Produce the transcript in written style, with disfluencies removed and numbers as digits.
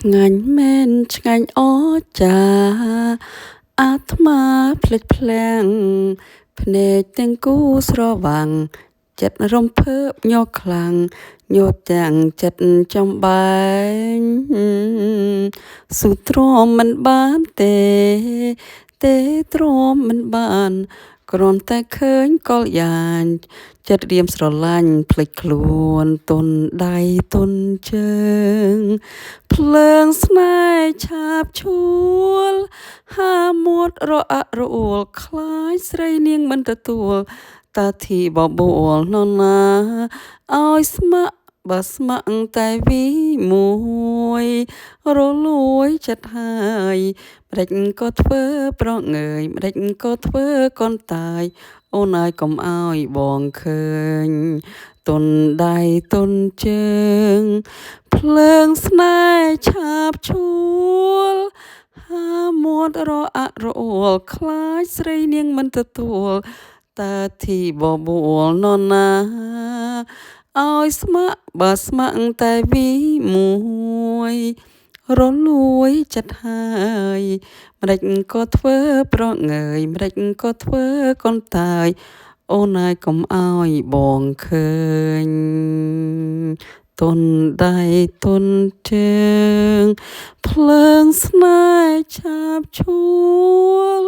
ឆ្ងាញ់មែនឆ្ងាញ់អចាអាត្មាភ្លេចភ្លាំងភ្នែកទាំងគូស្រវាំងចិត្តរំភើបញ័រខ្លាំងញ័រទាំងចិត្តចំបែងស៊ូទ្រាំមិនបានទេទ្រាំមិនបានគ្រាន់តែឃើញកលយ៉ាញចិត្តរៀមស្រឡាញ់ភ្លេចខ្លួនទុនដៃទុនជើងភ្លើងស្នេហ៍ឆាបឈួលហាមាត់រអាក់រអួលខ្លាចស្រីនាងមិនទទួលតាធីបបួលនរណាឲ្យស្ម័គ្របើស្ម័គ្រតែវីមួយរលួយចិត្តហើយម្ដេចក៏ធ្វើប្រងើយម្ដេចក៏ធ្វើកនតាយអូនអើយកុំឲ្យបងឃើញទុនដៃទុនជើងភ្លើងស្នេហ៍ឆាបឈួលហាមាត់រអាក់រអួលខ្លាចស្រីនាងមិនទទួលតើធីបបួលនរណាឲ្យស្ម័គ្របើស្ម័គ្រតែវីមួយរលួយចិត្តហើយម្ដេចក៏ធ្វើប្រងើយម្ដេចក៏ធ្វើកនតាយអូនអើយកុំឲ្យបងឃើញទុនដៃទុនជើងភ្លើងស្នេហ៍ឆាបឈួល